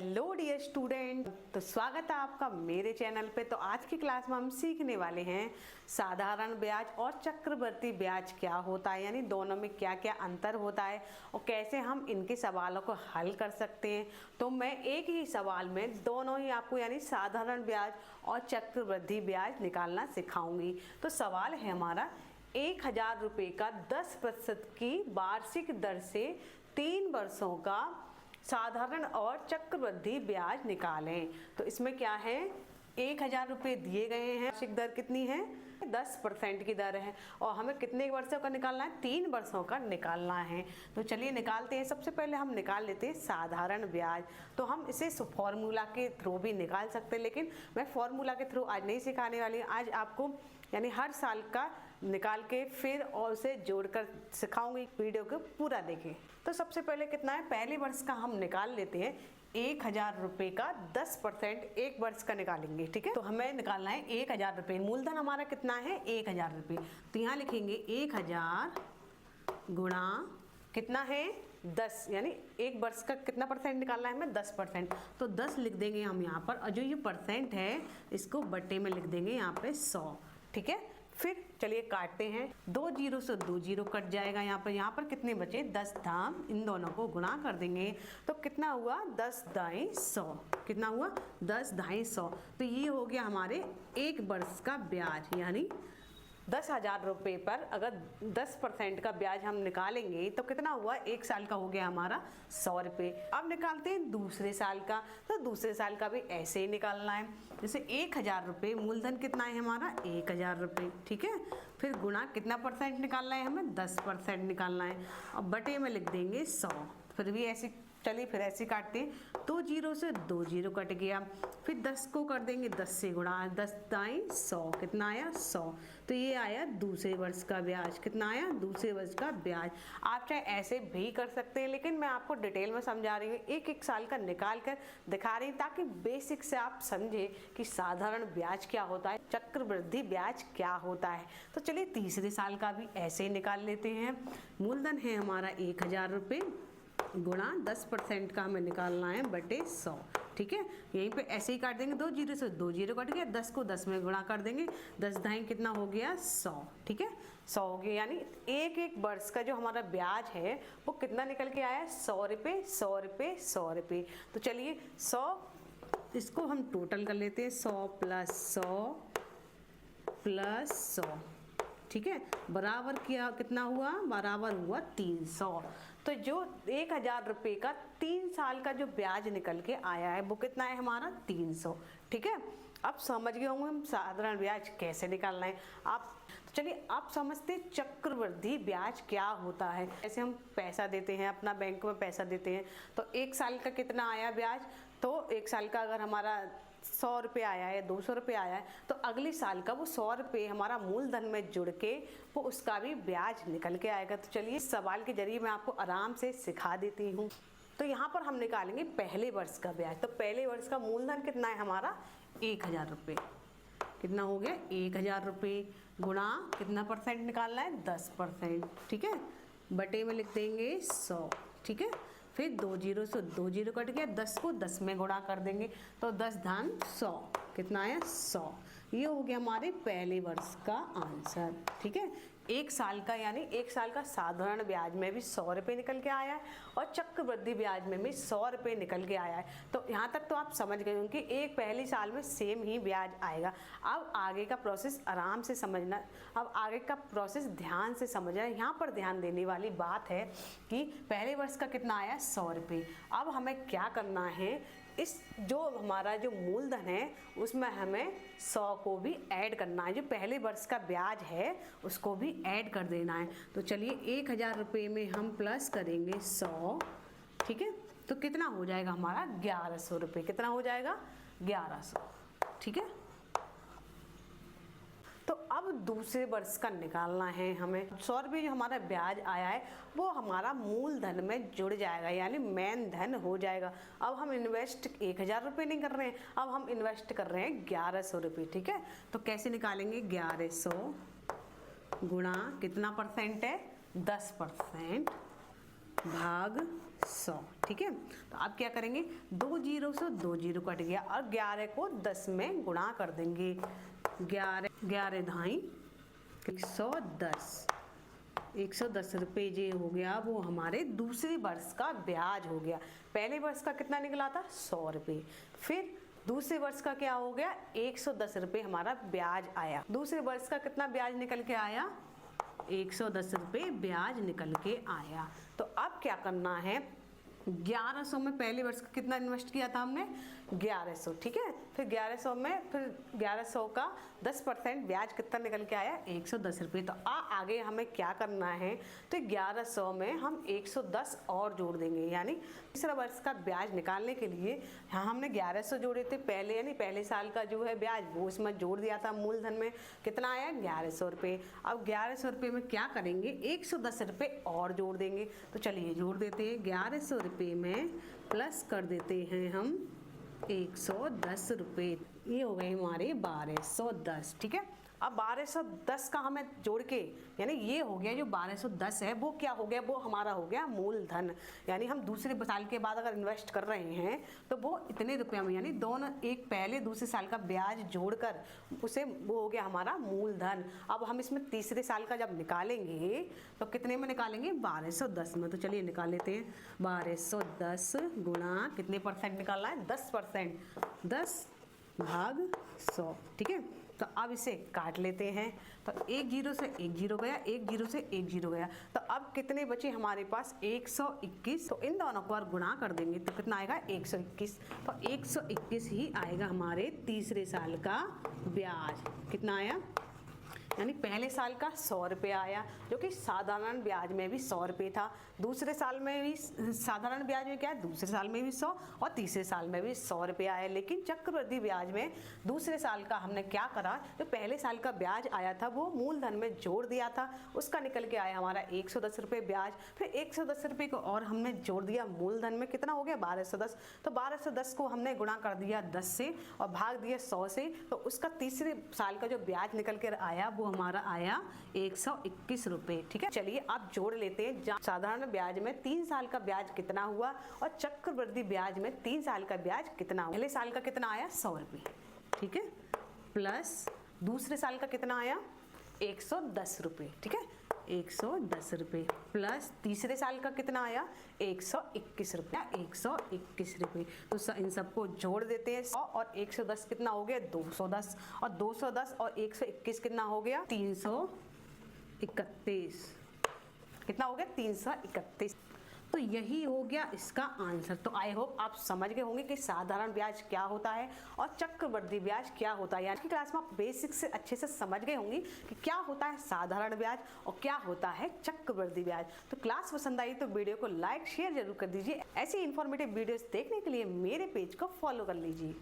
Hello dear student, तो स्वागत है आपका मेरे चैनल पे। तो आज की क्लास में हम सीखने वाले हैं साधारण ब्याज और चक्रवृद्धि ब्याज क्या होता है, यानी दोनों में क्या क्या अंतर होता है और कैसे हम इनके सवालों को हल कर सकते हैं। तो मैं एक ही सवाल में दोनों ही आपको यानी साधारण ब्याज और चक्रवृद्धि ब्याज निकालना सिखाऊंगी। तो सवाल है हमारा 1000 रुपये का 10% की वार्षिक दर से 3 वर्षों का साधारण और चक्रवृद्धि ब्याज निकालें। तो इसमें क्या है, 1000 रुपये दिए गए हैं, वार्षिक दर कितनी है, 10% की दर है और हमें कितने वर्षों का निकालना है, 3 वर्षों का निकालना है। तो चलिए निकालते हैं। सबसे पहले हम निकाल लेते हैं साधारण ब्याज। तो हम इसे फॉर्मूला के थ्रू भी निकाल सकते हैं, लेकिन मैं फॉर्मूला के थ्रू आज नहीं सिखाने वाली हूँ। आज आपको यानी हर साल का निकाल के फिर और उसे जोड़कर सिखाऊंगी। वीडियो को पूरा देखें। तो सबसे पहले कितना है, पहले वर्ष का हम निकाल लेते हैं। 1000 रुपये का 10% एक वर्ष का निकालेंगे, ठीक है। तो हमें निकालना है 1000 रुपये। मूलधन हमारा कितना है, 1000 रुपये। तो यहाँ लिखेंगे 1000 गुणा कितना है, 10, यानी एक वर्ष का कितना परसेंट निकालना है हमें, 10%। तो 10 लिख देंगे हम यहाँ पर, और जो ये परसेंट है इसको बट्टे में लिख देंगे यहाँ पे 100, ठीक है। फिर चलिए काटते हैं, 2 जीरो से 2 जीरो कट जाएगा। यहाँ पर कितने बचे, 10 धाम, इन दोनों को गुणा कर देंगे तो कितना हुआ, 10 दाई 100। कितना हुआ, 10 दाई 100। तो ये हो गया हमारे एक वर्ष का ब्याज, यानी 10,000 रुपये पर अगर 10% का ब्याज हम निकालेंगे तो कितना हुआ, एक साल का हो गया हमारा 100 रुपये। अब निकालते हैं दूसरे साल का। तो दूसरे साल का भी ऐसे ही निकालना है। जैसे 1000 रुपये, मूलधन कितना है हमारा, 1000 रुपये, ठीक है। फिर गुणा कितना परसेंट निकालना है हमें, 10% निकालना है, और बटे में लिख देंगे 100। फिर भी ऐसे चलिए फिर ऐसे काटते हैं, 2 जीरो से 2 जीरो कट गया। फिर 10 को कर देंगे 10 से गुणा, 10 दाई 100, कितना आया 100। तो ये आया दूसरे वर्ष का ब्याज। कितना आया, दूसरे वर्ष का ब्याज। आप चाहे ऐसे भी कर सकते हैं, लेकिन मैं आपको डिटेल में समझा रही हूँ, एक एक साल का निकाल कर दिखा रही हूँ, ताकि बेसिक से आप समझे कि साधारण ब्याज क्या होता है, चक्रवृद्धि ब्याज क्या होता है। तो चलिए तीसरे साल का भी ऐसे ही निकाल लेते हैं। मूलधन है हमारा 1000 रुपये गुणा 10% का हमें निकालना है बटे 100, ठीक है। यहीं पे ऐसे ही काट देंगे, 2 जीरो से 2 जीरो कट गया, 10 को 10 में गुणा कर देंगे, 10 दाई कितना हो गया 100, ठीक है। 100 हो गया, यानी एक एक वर्ष का जो हमारा ब्याज है वो कितना निकल के आया, 100 रुपये 100 रुपये 100 रुपये। तो चलिए 100 इसको हम टोटल कर लेते हैं, 100 प्लस 100 प्लस 100, ठीक है। बराबर किया कितना हुआ, बराबर हुआ 300। तो जो 1000 रुपये का 3 साल का जो ब्याज निकल के आया है वो कितना है हमारा, 300, ठीक है। अब समझ गए होंगे हम साधारण ब्याज कैसे निकालना है। आप तो चलिए आप समझते चक्रवृद्धि ब्याज क्या होता है। ऐसे हम पैसा देते हैं, अपना बैंक में पैसा देते हैं, तो एक साल का कितना आया ब्याज, तो एक साल का अगर हमारा 100 रुपये आया है, 200 रुपये आया है, तो अगले साल का वो 100 रुपये हमारा मूलधन में जुड़ के वो उसका भी ब्याज निकल के आएगा। तो चलिए इस सवाल के जरिए मैं आपको आराम से सिखा देती हूँ। तो यहाँ पर हम निकालेंगे पहले वर्ष का ब्याज। तो पहले वर्ष का मूलधन कितना है हमारा, 1000 रुपये। कितना हो गया, 1000 रुपये गुणा कितना परसेंट निकालना है, 10%, ठीक है। बटे में लिख देंगे 100, ठीक है। फिर 2 जीरो से 2 जीरो कट गया, 10 को 10 में गुणा कर देंगे तो 10 धान 100, कितना आया 100। ये हो गया हमारे पहले वर्ष का आंसर, ठीक है। एक साल का यानी एक साल का साधारण ब्याज में भी 100 रुपये निकल के आया है और चक्रवृद्धि ब्याज में भी 100 रुपये निकल के आया है। तो यहाँ तक तो आप समझ गए होंगे कि एक पहली साल में सेम ही ब्याज आएगा। अब आगे का प्रोसेस आराम से समझना, अब आगे का प्रोसेस ध्यान से समझना। यहाँ पर ध्यान देने वाली बात है कि पहले वर्ष का कितना आया, 100 रुपये। अब हमें क्या करना है, इस जो हमारा जो मूलधन है उसमें हमें 100 को भी ऐड करना है, जो पहले वर्ष का ब्याज है उसको भी ऐड कर देना है। तो चलिए 1000 रुपये में हम प्लस करेंगे 100, ठीक है। तो कितना हो जाएगा हमारा, 1100 रुपये। कितना हो जाएगा, 1100, ठीक है। तो अब दूसरे वर्ष का निकालना है हमें। 100 रुपये जो हमारा ब्याज आया है वो हमारा मूलधन में जुड़ जाएगा, यानी मेन धन हो जाएगा। अब हम इन्वेस्ट 1000 रुपये नहीं कर रहे हैं, अब हम इन्वेस्ट कर रहे हैं 1100 रुपये, ठीक है। तो कैसे निकालेंगे, 1100 गुणा कितना परसेंट है, 10%, भाग 100। ठीक है, तो अब क्या करेंगे, 2 जीरो से 2 जीरो कट गया और 11 को 10 में गुणा कर देंगे। 11 धाई 110, 110 रुपये जे हो गया वो हमारे दूसरे वर्ष का ब्याज हो गया। पहले वर्ष का कितना निकला था, 100 रुपये। फिर दूसरे वर्ष का क्या हो गया, 110 रुपये हमारा ब्याज आया। दूसरे वर्ष का कितना ब्याज निकल के आया, 110 रुपये ब्याज निकल के आया। तो अब क्या करना है, 1100 में पहले वर्ष का कितना इन्वेस्ट किया था हमने, 1100। ठीक है, फिर 1100 में फिर 1100 का 10% ब्याज कितना निकल के आया, 110 रुपये। तो आगे हमें क्या करना है, तो 1100 में हम 110 और जोड़ देंगे, यानी तीसरा वर्ष का ब्याज निकालने के लिए यहाँ हमने 1100 जोड़े थे पहले, यानी पहले साल का जो है ब्याज वो इसमें जोड़ दिया था। मूलधन में कितना आया, 1100 रुपये। अब 1100 रुपये में क्या करेंगे, 110 रुपये और जोड़ देंगे। तो चलिए जोड़ देते हैं, 1100 रुपये में प्लस कर देते हैं हम 110 रुपये, ये हो गए हमारे 1210। ठीक है, अब 1210 का हमें जोड़ के, यानी ये हो गया जो 1210 है वो क्या हो गया, वो हमारा हो गया मूलधन। यानी हम दूसरे साल के बाद अगर इन्वेस्ट कर रहे हैं तो वो इतने रुपया में, यानी दोनों एक पहले दूसरे साल का ब्याज जोड़कर उसे वो हो गया हमारा मूलधन। अब हम इसमें तीसरे साल का जब निकालेंगे तो कितने में निकालेंगे, 1210 में। तो चलिए निकाल लेते हैं, 1210 गुणा कितने परसेंट निकालना है, 10%, 10 भाग 100। ठीक है, तो अब इसे काट लेते हैं। तो 1 जीरो से 1 जीरो गया, 1 जीरो से 1 जीरो गया। तो अब कितने बचे हमारे पास, 121। तो इन दोनों को और गुणा कर देंगे तो कितना आएगा, 121। तो 121 ही आएगा हमारे तीसरे साल का ब्याज। कितना आया, यानी पहले साल का 100 रुपये आया, जो कि साधारण ब्याज में भी 100 रुपये था। दूसरे साल में भी साधारण ब्याज में क्या है, दूसरे साल में भी 100 और तीसरे साल में भी 100 रुपये आए। लेकिन चक्रवृद्धि ब्याज में दूसरे साल का हमने क्या करा, जो पहले साल का ब्याज आया था वो मूलधन में जोड़ दिया था, उसका निकल के आया हमारा 110 रुपये ब्याज। फिर 110 रुपये को और हमने जोड़ दिया मूलधन में, कितना हो गया, 1210। तो 1210 को हमने गुणा कर दिया 10 से और भाग दिया 100 से, तो उसका तीसरे साल का जो ब्याज निकल कर आया वो हमारा आया 121 रुपये। ठीक है, चलिए आप जोड़ लेते हैं। साधारण ब्याज में 3 साल का ब्याज कितना हुआ और चक्रवृद्धि ब्याज में 3 साल का ब्याज कितना हुआ। पहले साल का कितना आया, 100 रुपये। ठीक है, प्लस दूसरे साल का कितना आया, 110 रुपये। ठीक है, 110 रुपये प्लस तीसरे साल का कितना आया, 121 रुपया, 121 रुपये। तो इन सबको जोड़ देते हैं। 100 और 110 कितना हो गया, 210, और 210 और 121 कितना हो गया, 331। कितना हो गया, 331। तो यही हो गया इसका आंसर। तो आई होप आप समझ गए होंगे कि साधारण ब्याज क्या होता है और चक्रवृद्धि ब्याज क्या होता है। आज की क्लास में आप बेसिक से अच्छे से समझ गए होंगे कि क्या होता है साधारण ब्याज और क्या होता है चक्रवृद्धि ब्याज। तो क्लास पसंद आई तो वीडियो को लाइक शेयर जरूर कर दीजिए। ऐसी इन्फॉर्मेटिव वीडियोस देखने के लिए मेरे पेज को फॉलो कर लीजिए।